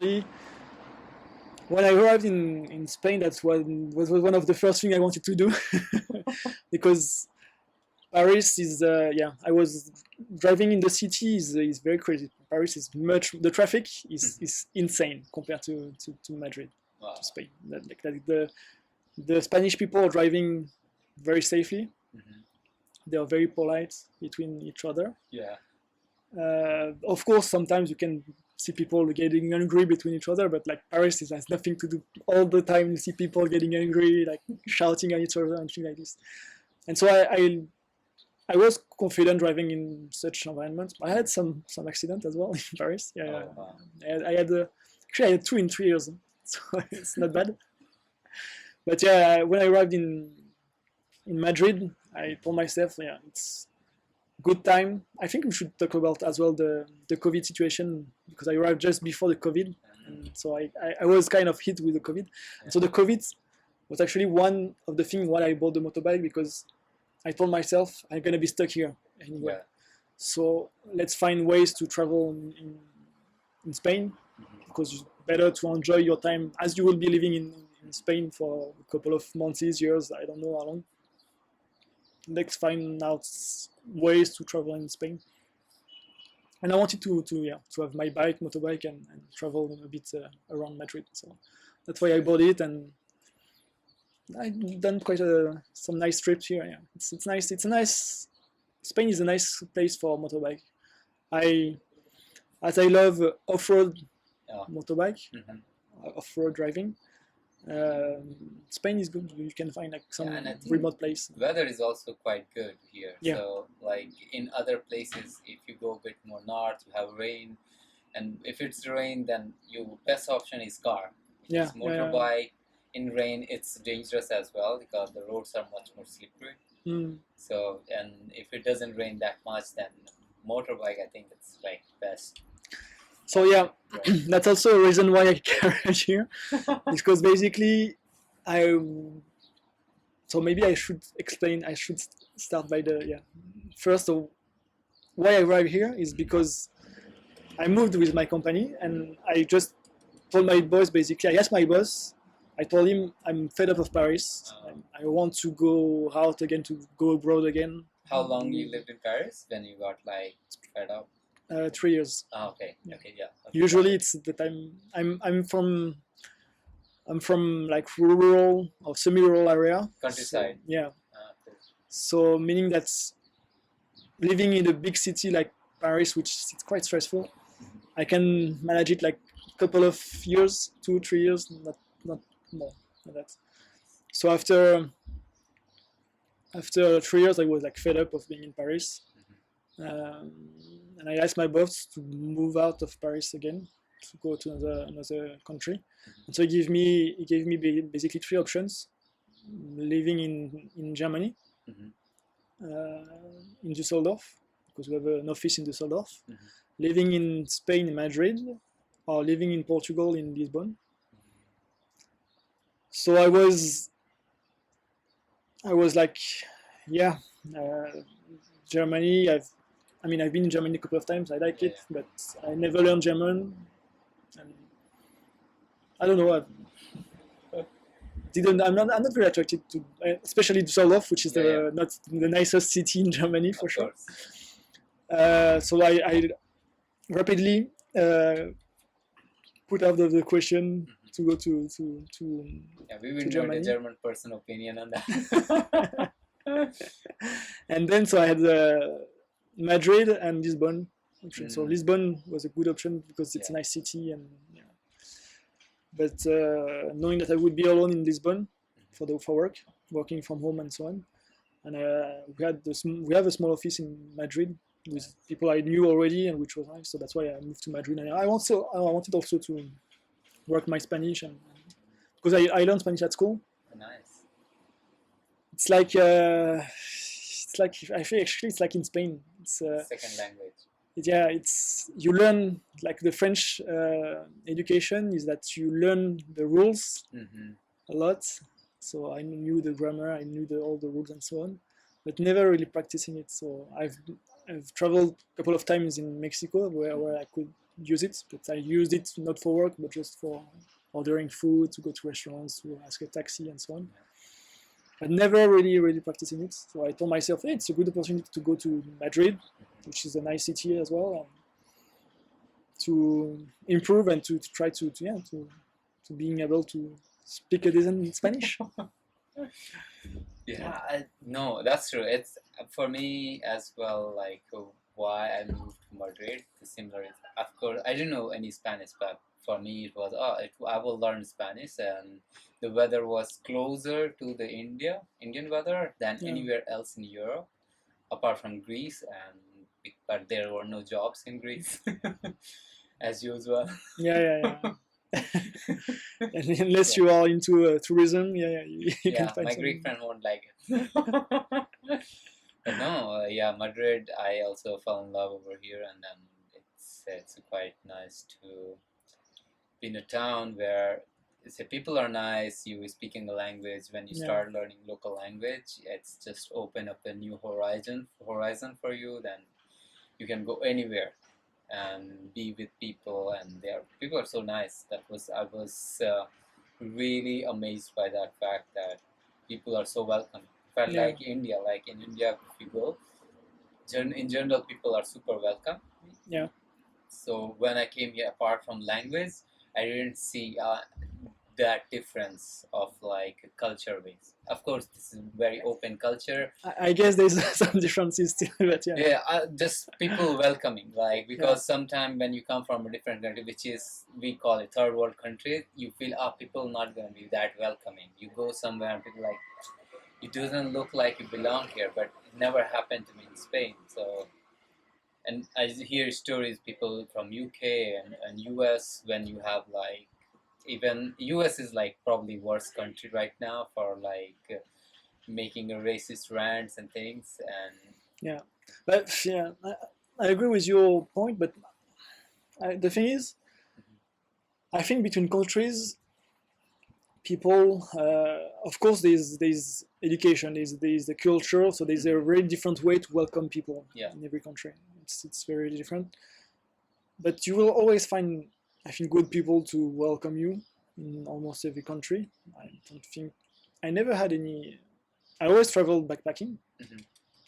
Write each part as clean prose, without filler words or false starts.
when I arrived in Spain, that was one of the first things I wanted to do because Paris is I was driving in the city is very crazy. Paris is the traffic is insane compared to Madrid, to Spain. The Spanish people are driving very safely. They are very polite between each other. Yeah. Of course, sometimes you can see people getting angry between each other, but like Paris has nothing to do. All the time you see people getting angry, like shouting at each other and things like this. And so I was confident driving in such environments. I had some accident as well in Paris. Yeah, Oh, wow. I had actually I had 2 in 3 years, so it's not bad. But yeah, when I arrived in Madrid, I told myself, yeah, it's good time. I think we should talk about as well the COVID situation, because I arrived just before the COVID, and so I was kind of hit with the COVID. Yeah. So the COVID was actually one of the things why I bought the motorbike, because I told myself I'm gonna be stuck here anyway. Yeah. So let's find ways to travel in Spain, because it's better to enjoy your time, as you will be living in Spain for a couple of months, years, I don't know how long. Let's find out ways to travel in Spain. And I wanted to have my motorbike, and travel a bit around Madrid. So that's why I bought it, and I've done quite some nice trips here. Yeah, it's nice. It's a nice. Spain is a nice place for motorbike. As I love off-road motorbike, off-road driving. Spain is good. You can find like some remote place. Weather is also quite good here. Yeah. So like in other places, if you go a bit more north, you have rain, and if it's rain, then your best option is car. Yeah. It's motorbike. In rain, it's dangerous as well because the roads are much more slippery. So, and if it doesn't rain that much, then motorbike, I think it's like best. So yeah, that's also a reason why I carried here, because basically so maybe I should explain. I should start by first of why I arrived here is because I moved with my company, and I just told my boss, basically I asked my boss, I told him I'm fed up of Paris. I want to go out again, to go abroad again. How long you lived in Paris when you got like fed up? 3 years. Oh, okay. Yeah. Okay, yeah. Okay. Usually it's the time I'm from like rural or semi-rural area. Countryside. So, yeah. Cool. So meaning that living in a big city like Paris, which is quite stressful, I can manage it like a couple of years, 2-3 years, not more than that. So after 3 years, I was like fed up of being in Paris. And I asked my boss to move out of Paris again, to go to another country. And so he gave me basically 3 options: living in Germany, in Düsseldorf, because we have an office in Düsseldorf, living in Spain, in Madrid, or living in Portugal, in Lisbon. So I was like, yeah, Germany. I've been in Germany a couple of times. I like it, but I never learned German, and I don't know. I'm not very attracted to, especially Düsseldorf, which is not the nicest city in Germany for sure. So I rapidly put out the question to go to yeah, we will know the German person opinion on that. And then so I had Madrid and Lisbon option. So Lisbon was a good option because it's a nice city, and but knowing that I would be alone in Lisbon for work, working from home and so on, and we have a small office in Madrid with people I knew already, and which was nice. So that's why I moved to Madrid, and I wanted also to work my Spanish, and because I learned Spanish at school. Nice. It's like I feel actually it's like in Spain. It's second language. Yeah, you learn like the French education is that you learn the rules a lot. So I knew the grammar, I knew all the rules and so on, but never really practicing it. So I've traveled a couple of times in Mexico where I could use it, but I used it not for work, but just for ordering food, to go to restaurants, to ask a taxi, and so on. But never really practicing it. So I told myself, hey, it's a good opportunity to go to Madrid, which is a nice city as well, and to improve and to try to being able to speak a decent Spanish. No, that's true. It's for me as well. Like why I moved to Madrid. Similar, of course, I didn't know any Spanish, but for me it was I will learn Spanish, and the weather was closer to the Indian weather than anywhere else in Europe, apart from Greece, but there were no jobs in Greece, as usual. Yeah. And unless you are into tourism, you can find my Greek friend won't like it. But no, Madrid, I also fell in love over here, and then it's quite nice to be in a town where people are nice. You speaking the language. When you start learning local language, it's just open up a new horizon for you. Then you can go anywhere and be with people, and people are so nice. I was really amazed by that fact that people are so welcome. Felt like India. Like in India, if you go, in general, people are super welcome. Yeah. So when I came here, apart from language, I didn't see that difference of like culture base. Of course, this is very open culture. I guess there's some differences still, but just people welcoming, like, because sometimes when you come from a different country, which is, we call it third world country, you feel people not going to be that welcoming. You go somewhere and people like, it doesn't look like you belong here, but it never happened to me in Spain. So, and I hear stories, people from UK and US, when you have like, even US is like probably worst country right now for like making a racist rants and things. And but I agree with your point, but the thing is, I think between countries, people, of course, there's education, there's the culture, so there's a very different way to welcome people in every country. It's very different, but you will always find, I think, good people to welcome you in almost every country. I never had any. I always traveled backpacking,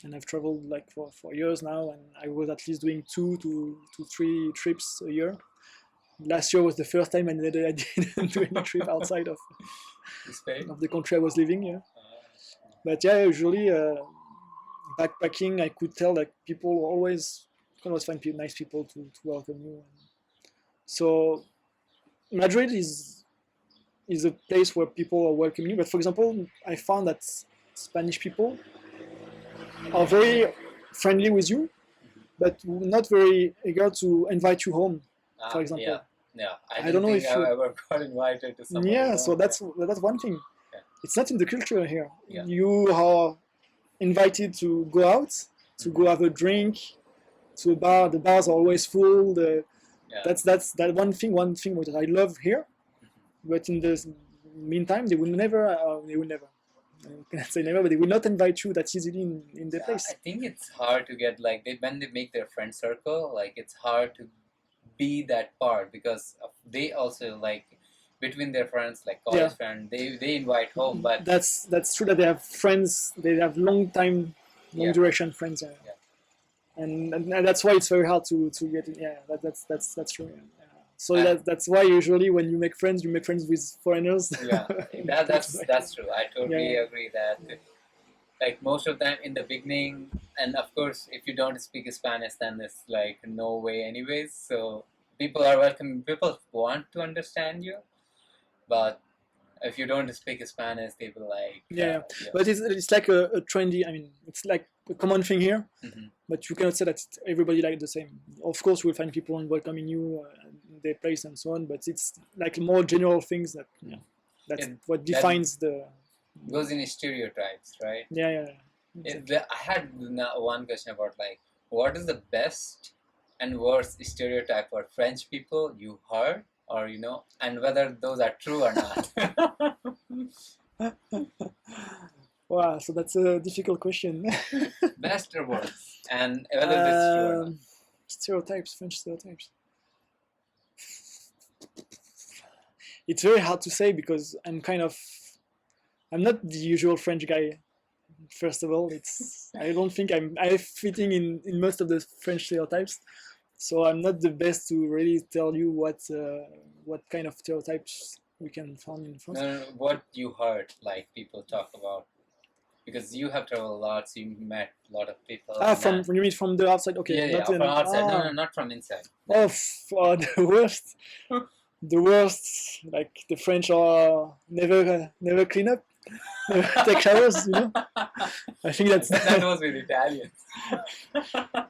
and I've traveled like for years now, and I was at least doing 2 to 3 trips a year. Last year was the first time I didn't do any trip outside of the country I was living. Yeah, but usually backpacking, I could tell that people always find nice people to welcome you. So Madrid is a place where people are welcoming you. But for example, I found that Spanish people are very friendly with you, but not very eager to invite you home, for example. I don't know if I ever got invited to someone. So that's one thing. It's not in the culture here. You are invited to go out, to go have a drink, to a bar. The bars are always full. That's that one thing that I love here. But in the meantime, they will never. I can't say never, but they will not invite you that easily in their place. I think it's hard to get, like, when they make their friend circle, like, it's hard to be that part, because they also, like, between their friends, like college friends, they invite home. But that's true that they have friends. They have long duration friends. And that's why it's very hard to get in. That's true. So that's why usually when you make friends with foreigners. That's true. I totally agree that, like, most of them in the beginning, and of course if you don't speak Spanish, then it's like no way anyways. So people are welcoming. People want to understand you, but if you don't speak Spanish, they will like. But it's like a trendy. I mean, it's like a common thing here. But you cannot say that everybody like the same. Of course, you will find people welcoming you in their place and so on. But it's like more general things that's what defines the. Goes in stereotypes, right? Exactly. I had one question about, like, what is the best and worst stereotype for French people you heard, or and whether those are true or not. Wow, so that's a difficult question. Best or worst, and whether it's true or not. Stereotypes, French stereotypes. it's very hard to say because I'm not the usual French guy. First of all, I don't think I'm fitting in most of the French stereotypes, so I'm not the best to really tell you what kind of stereotypes we can find in France. No, what you heard, like people talk about, because you have traveled a lot, so you met a lot of people. You mean from the outside? Okay, yeah, from outside. No, not from inside. Oh, the worst. The worst, like the French are never clean up, never take showers. I think that was with Italians.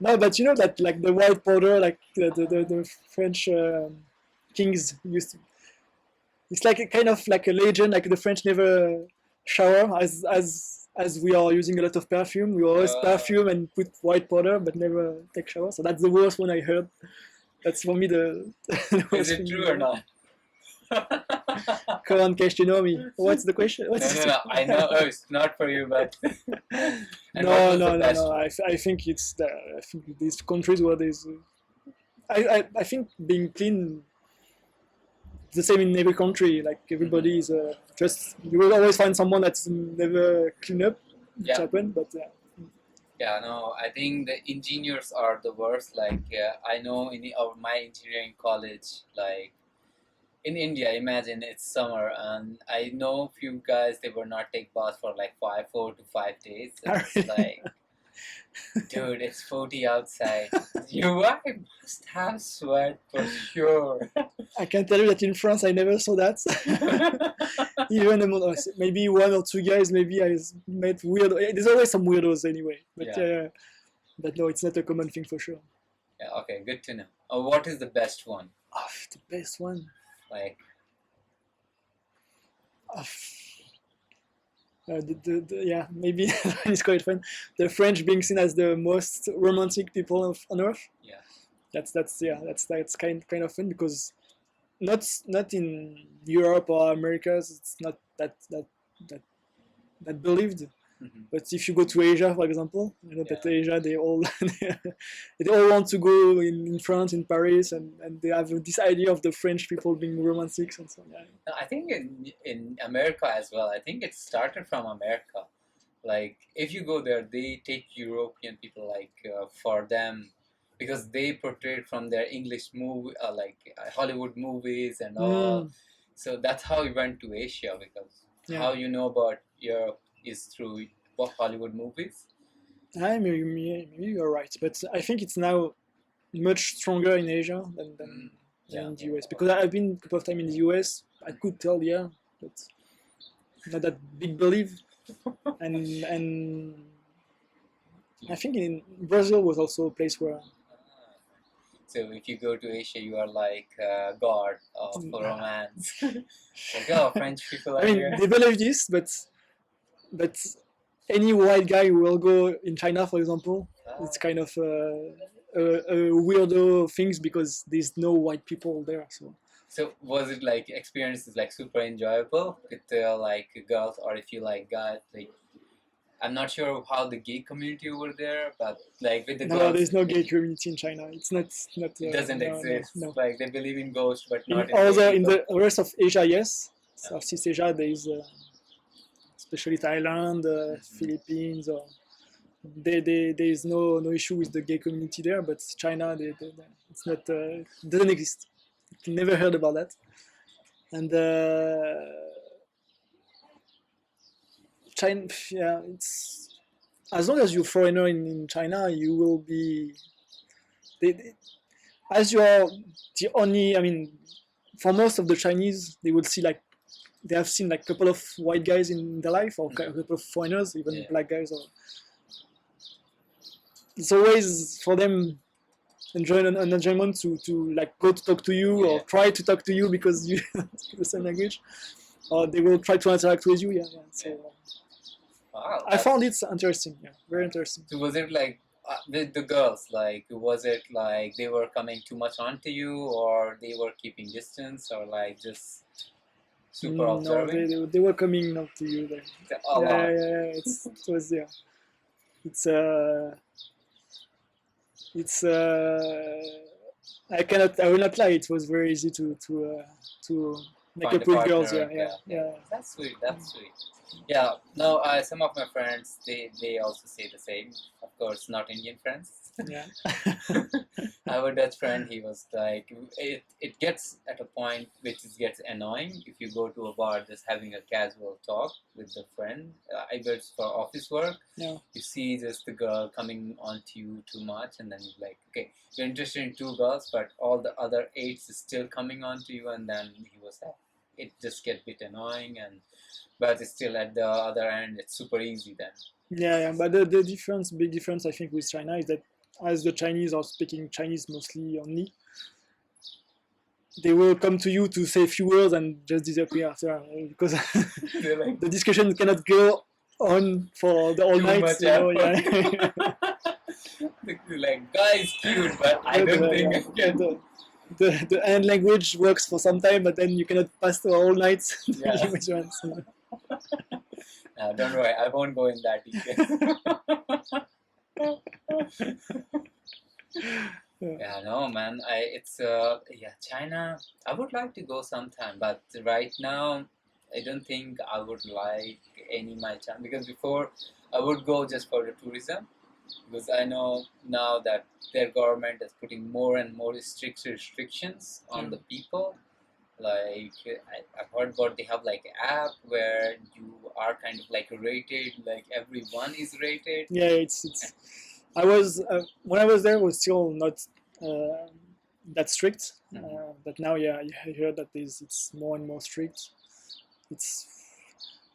No, but that like the white powder, like the French kings used to. It's like a kind of like a legend, like the French never shower as we are using a lot of perfume. We always perfume and put white powder, but never take shower. So that's the worst one I heard. That's for me the Is it true or not? Come on, Kesh, you know me. What's the question? No. I know it's not for you, but no. I think I think these countries where there's. I think being clean. It's the same in every country. Like everybody is just. You will always find someone that's never clean up. Which happen, but. Yeah, no, I think the engineers are the worst. Like I know in my engineering college, like in India, imagine it's summer, and I know few guys they will not take baths for like 4 to 5 days. It's like, dude, it's 40 outside. I must have sweat for sure. I can tell you that in France, I never saw that. Even maybe 1 or 2 guys, maybe I met weird. There's always some weirdos anyway, but no, it's not a common thing for sure. Yeah, okay, good to know. What is the best one? The best one. Like. Maybe it's quite fun. The French being seen as the most romantic people on earth. Yeah. That's kind of fun because not in Europe or Americas, it's not that believed. Mm-hmm. But if you go to Asia, for example, that Asia they all want to go in France, in Paris, and they have this idea of the French people being romantic and so on. Yeah. I think in America as well. I think it started from America. Like if you go there, they take European people for them. Because they portrayed from their English movie, Hollywood movies and all. So that's how we went to Asia, because how you know about Europe is through Hollywood movies. Maybe you're right, but I think it's now much stronger in Asia than in the US. Because I've been a couple of times in the US, I could tell, but not that big belief. and I think in Brazil was also a place where. So if you go to Asia, you are like god of romance. Like, French people are here. They believe this, but any white guy who will go in China, for example, it's kind of a weirdo things because there's no white people there. So was it like experiences like super enjoyable with like girls, or if you like guys, like I'm not sure how the gay community over there, but like with the girls. No, there's no gay community in China. It's not. It doesn't exist. No. Like they believe in ghosts, but not in the rest of Asia, yes. Southeast Asia, there is, especially Thailand, Philippines, or there is no issue with the gay community there. But China, it's not. It doesn't exist. Never heard about that. And China, it's as long as you're a foreigner in China, you will be. As you are the only, for most of the Chinese, they will see they have seen a couple of white guys in their life, or a couple of foreigners, even black guys. It's always for them an enjoyment to go to talk to you or try to talk to you because you speak the same language, or they will try to interact with you. So. Wow, I found it interesting, very interesting. So was it like the girls, like was it like they were coming too much onto you, or they were keeping distance, or like just super observing? No, they were coming up to you then. I will not lie, it was very easy to Like find a approved partner. girls, yeah. That's sweet. That's sweet. Yeah. No, some of my friends they also say the same. Of course, not Indian friends. Yeah. I have a Dutch friend. He was like, it gets at a point which gets annoying if you go to a bar just having a casual talk with the friend. Either it's for office work. Yeah. You see just the girl coming onto you too much, and then you're like, okay, you're interested in two girls, but all the other eight is still coming onto you, and then he was like, it just gets a bit annoying, but it's still at the other end, it's super easy then. Yeah. But the big difference, I think, with China is that as the Chinese are speaking Chinese mostly only, they will come to you to say a few words and just disappear after, because Like, the discussion cannot go on for the whole too night. much Yeah. like, guys, cute, but I don't think I can. The hand language works for some time, but then you cannot pass the whole night. Yeah. No, don't worry, I won't go in that detail. Yeah, no, man. China. I would like to go sometime, but right now, I don't think I would like any my China, because before I would go just for the tourism, because I know now that their government is putting more and more strict restrictions on the people. Like I've heard about they have like an app where you are kind of like rated, like everyone is rated. Yeah, it's. I was when I was there, it was still not that strict, but now, I heard that it's more and more strict.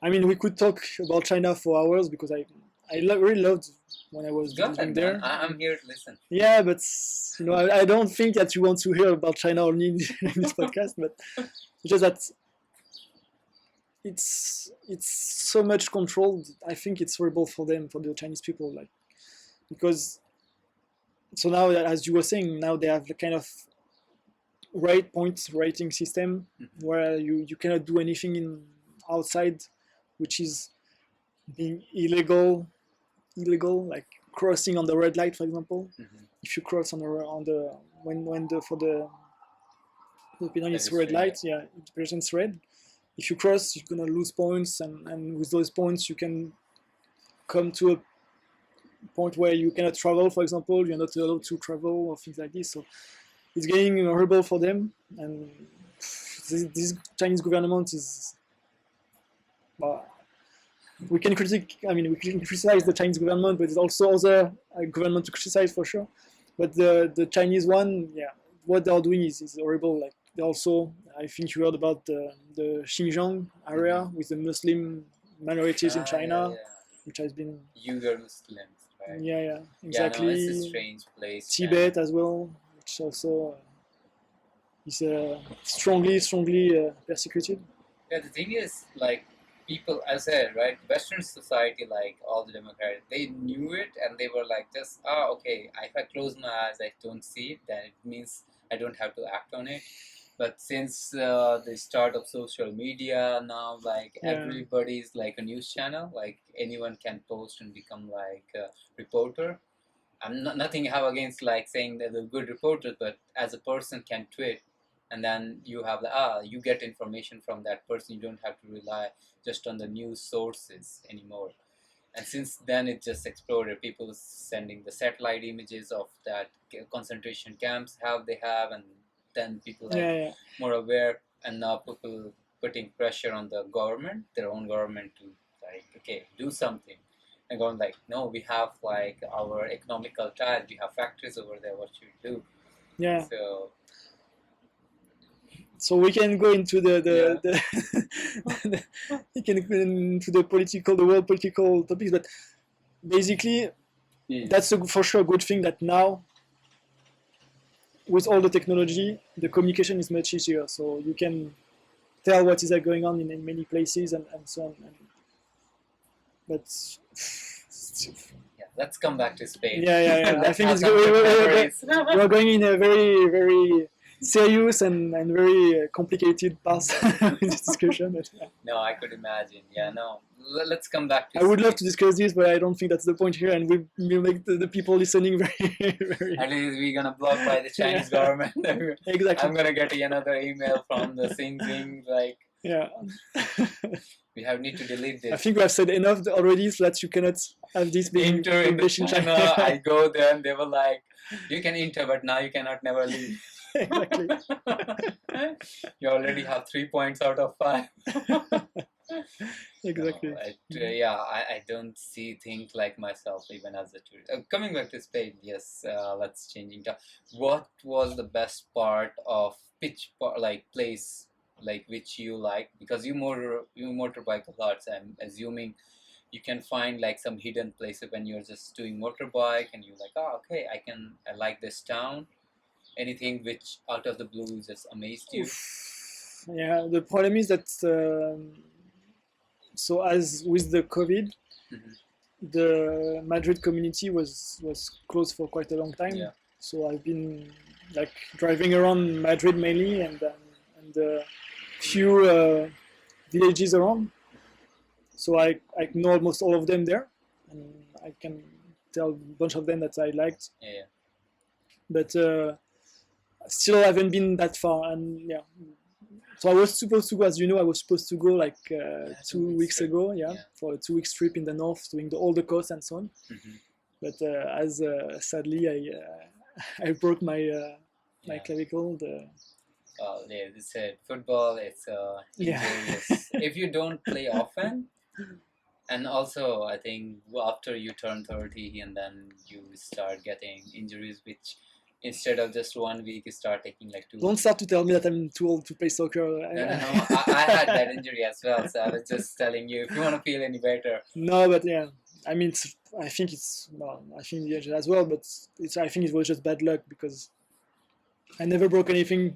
I mean, we could talk about China for hours because I really loved when I was living there. I'm here to listen. Yeah, but I don't think that you want to hear about China only in this podcast, but it's just that it's so much controlled. I think it's horrible for them, for the Chinese people, like, because so now, as you were saying, now they have the kind of rating system where you cannot do anything outside, which is being illegal, like crossing on the red light, for example. If you cross on the for the penalty is red light, it presents red. If you cross, you're gonna lose points, and with those points you can come to a point where you cannot travel, for example. You're not allowed to travel or things like this. So it's getting horrible for them, and this Chinese government is. We can criticize the Chinese government, but there's also other government to criticize for sure. But the Chinese one, what they're doing is horrible. Like, they also, I think you heard about the Xinjiang area with the Muslim minorities in China, which has been Uyghur Muslims, right? Yeah, exactly. Yeah, no, it's a strange place. Tibet as well, which also is strongly persecuted. Yeah, the thing is, like, people, as I said, right, Western society, like all the Democrats, they knew it, and they were like, just, okay, if I close my eyes, I don't see it, then it means I don't have to act on it. But since the start of social media now, like, everybody's like a news channel, like anyone can post and become like a reporter. I'm nothing I have against like saying that they're good reporters, but as a person can tweet, and then you have you get information from that person. You don't have to rely just on the news sources anymore. And since then, it just exploded. People sending the satellite images of that concentration camps, how they have, and then people are more aware. And now people putting pressure on the government, their own government, to like, okay, do something. And going like, no, we have like our economical ties. We have factories over there. What should we do? Yeah. So we can go into we can go into the world political topics, but basically, that's for sure a good thing that now, with all the technology, the communication is much easier. So you can tell what is going on in many places and so on. But let's come back to Spain. Yeah. I think it's good. We're going in a very, very serious and very complicated parts in this discussion. But, No, I could imagine. Yeah, no. Let's come back to I would love to discuss this, but I don't think that's the point here, and we'll make the people listening very, very. At least we're gonna block by the Chinese government. Exactly. I'm gonna get another email from the Sing Sing like Yeah. we need to delete this. I think we have said enough already, so that you cannot have this being Enter in the published in China. China. I go there and they were like, you can enter, but now you cannot never leave. Exactly. You already have 3 points out of 5. Exactly. No, I don't see things like myself even as a tourist. Coming back to Spain, yes, let's changing topic. What was the best part of place like which you like? Because you motorbike a lot, so I'm assuming you can find like some hidden places when you're just doing motorbike and you're like, oh, okay, I like this town. Anything which out of the blue just amazed you? Yeah, the problem is that so as with the COVID, the Madrid community was closed for quite a long time. Yeah. So I've been like driving around Madrid mainly, and few villages around. So I know almost all of them there, and I can tell a bunch of them that I liked. Yeah. But still haven't been that far, and yeah. So I was supposed to go, as you know, I was supposed to go like 2 weeks ago, for a 2 week trip in the north, doing all the coast and so on. But as sadly I broke my clavicle. They said football. It's injurious if you don't play often. And also, I think after you turn 30 and then you start getting injuries, which instead of just 1 week, you start taking like 2 Don't weeks. start to tell me that I'm too old to play soccer. No. I had that injury as well, so I was just telling you if you want to feel any better. No, but yeah, I mean, I think the injury as well, but I think it was just bad luck because I never broke anything.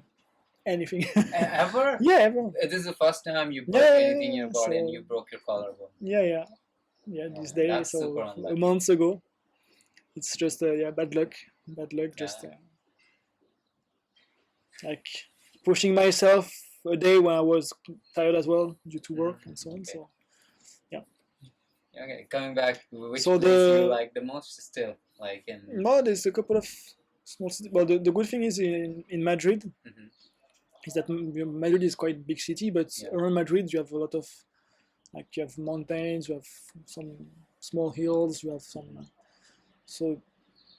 Ever? Yeah, ever. This is the first time you broke anything in your body and you broke your collarbone. Yeah. This day, That's so super a unlucky. month ago. It's just bad luck. Just like pushing myself a day when I was tired as well due to work and so on. Okay. So Okay, coming back, which So place the- you like the most still? Like in no, there's a couple of small cities. Well, the good thing is in Madrid is that Madrid is quite a big city, but around Madrid you have a lot of you have mountains, you have some small hills, you have some. So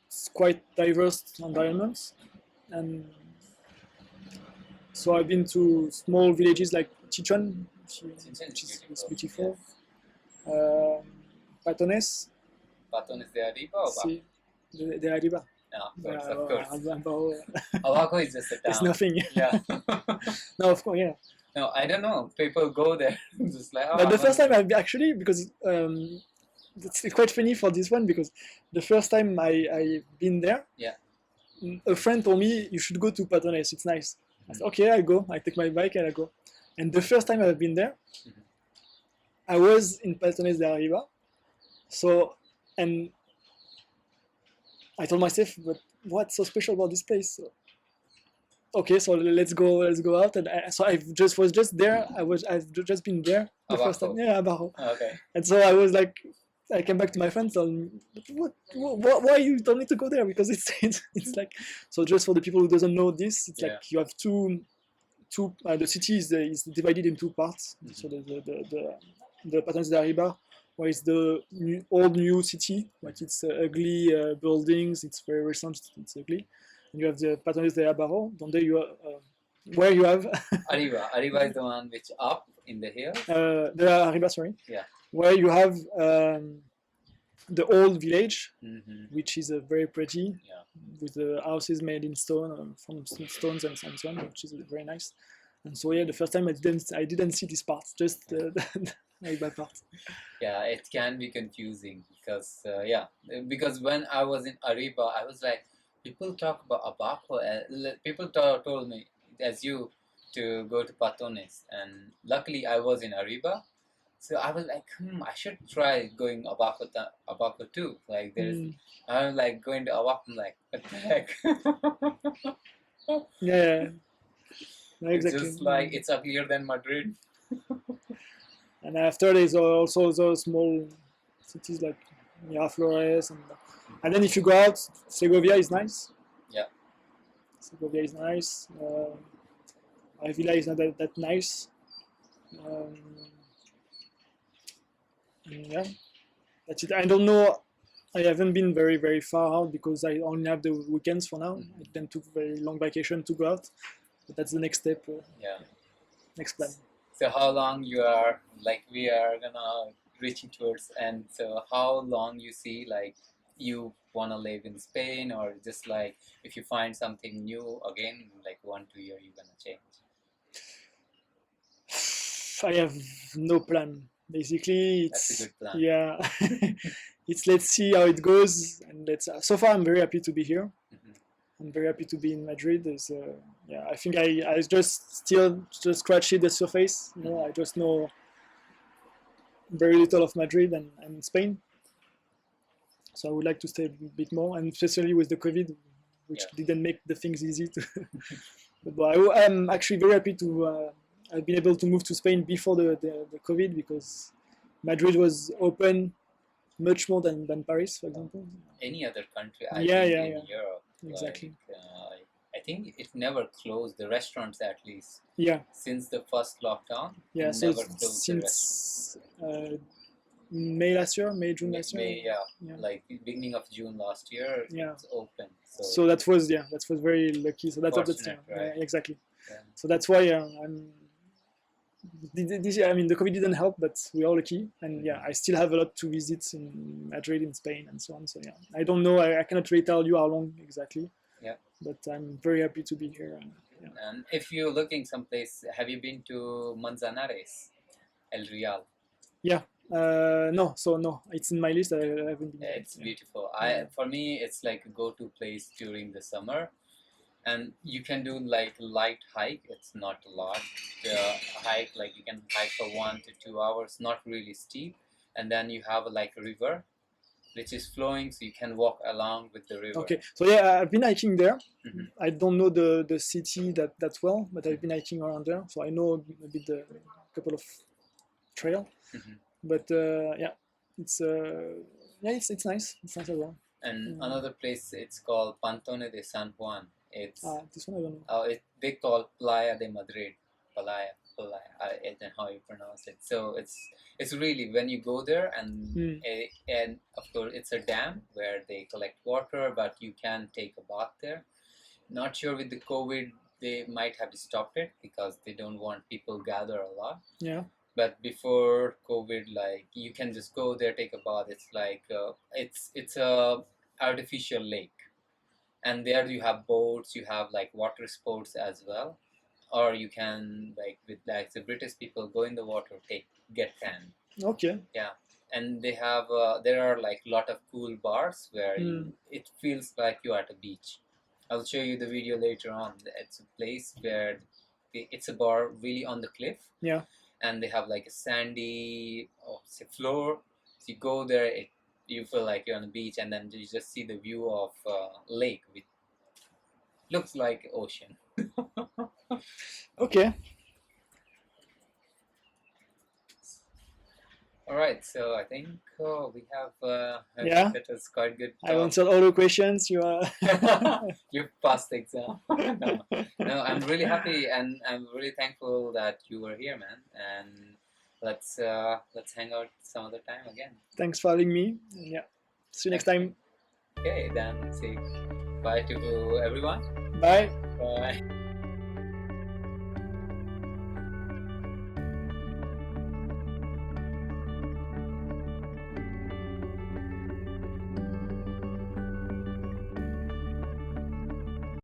it's quite diverse environments, and so I've been to small villages like Chichon, which is beautiful. Patones, Patones de Arriba or Abajo? sí, de arriba. No, of course. Abajo, Abajo is just a town. it's nothing. Yeah. No, of course, yeah. No, I don't know. People go there just like. Oh, But the first time I've actually, because it's quite funny for this one, because the first time I've been there, a friend told me you should go to Patones, it's nice. I said, okay, I go. I take my bike and I go. And the first time I've been there, I was in Patones de Arriba. So, and I told myself, but what's so special about this place? So, okay, so let's go out. And so was just there. I've just been there the first time. Yeah, Abajo. Okay. And so I was like, I came back to my friends and why you told me to go there? Because it's like, so just for the people who doesn't know this, it's like you have two the city is divided in two parts. So the Patones de Arriba, where it's the old new city, like it's ugly buildings, it's very recent, it's ugly. And you have the Patones de Abajo, where you have Arriba. Arriba is the one which up in the hill. the Arriba, sorry. Yeah. Where you have the old village, which is very pretty, with the houses made in stone, from stones and so on, which is very nice. And so the first time I didn't see this part, just the Arriba part. Yeah, it can be confusing because when I was in Arriba, I was like, people talk about Abajo. People told me as you to go to Patones, and luckily I was in Arriba. So I was like, I should try going Abajo too. Like I was like going to Abajo, I'm like, what the heck? Yeah, It's exactly. just like it's uglier than Madrid. And after there's also those small cities like Miraflores, and then if you go out, Segovia is nice. Yeah. Segovia is nice. Avila is not that nice. Um, and yeah, that's it. I don't know. I haven't been very far out because I only have the weekends for now. I then took very long vacation to go out, but that's the next step, Yeah. next plan. So how long you are like we are gonna reaching towards, and so how long you see like you wanna live in Spain, or just like if you find something new again, like 1-2 year you're gonna change. I have no plan. Basically, That's a it's good plan. yeah. It's let's see how it goes, and let's. So far, I'm very happy to be here. Mhm. I'm very happy to be in Madrid. Yeah, I think I just still just scratched the surface. You know, I just know very little of Madrid and Spain. So I would like to stay a bit more, and especially with the COVID, which didn't make the things easy. But I'm actually very happy to. I've been able to move to Spain before the COVID because Madrid was open much more than Paris, for example. Any other country, I Yeah, think yeah, in yeah. Europe, Exactly. like, I think it never closed the restaurants at least Yeah, since the first lockdown. yeah. It So never closed the restaurants. since May last year, May June last year. May, Yeah. like beginning of June last year, Yeah. it's open. So that was very lucky. So that's Fortunate, yeah, right? exactly. Yeah. So that's why I'm. This year, I mean, the COVID didn't help, but we are lucky, and yeah, I still have a lot to visit in Madrid, in Spain, and so on. So yeah, I don't know. I cannot really tell you how long exactly. Yeah. But I'm very happy to be here. Yeah. And if you're looking someplace, have you been to Manzanares, El Real? Yeah. No, so no, it's in my list. I haven't been. It's beautiful. Yeah. For me, it's like a go-to place during the summer, and you can do like light hike. It's not a lot. The hike, like you can hike for 1 to 2 hours, not really steep, and then you have like a river, which is flowing, so you can walk along with the river. Okay, so yeah, I've been hiking there. Mhm. I don't know the city that well, but I've been hiking around there, so I know a bit the couple of trail. Mhm. But yeah, it's it's nice. It's nice as well. And another place, it's called Pantone de San Juan. It's This one I don't know. they call Playa de Madrid. Playa, I don't know how you pronounce it. So it's really when you go there, and of course it's a dam where they collect water, but you can take a bath there. Not sure with the COVID they might have stopped it because they don't want people gather a lot. Yeah. But before COVID, like you can just go there, take a bath. It's like it's a artificial lake, and there you have boats, you have like water sports as well, or you can like with like the British people go in the water, get tan. Okay. Yeah, and they have there are like a lot of cool bars where it feels like you're at a beach. I'll show you the video later on. It's a place where it's a bar really on the cliff. Yeah. And they have like a sandy floor. So you go there, you feel like you're on the beach, and then you just see the view of lake, which looks like ocean. Okay. All right, so I think we have. I Yeah. think that was quite good. I answered all the questions. You are. You passed the exam. No, I'm really happy, and I'm really thankful that you were here, man. And let's hang out some other time again. Thanks for having me. Yeah. See you next time. Okay, then say bye to everyone. Bye. Bye.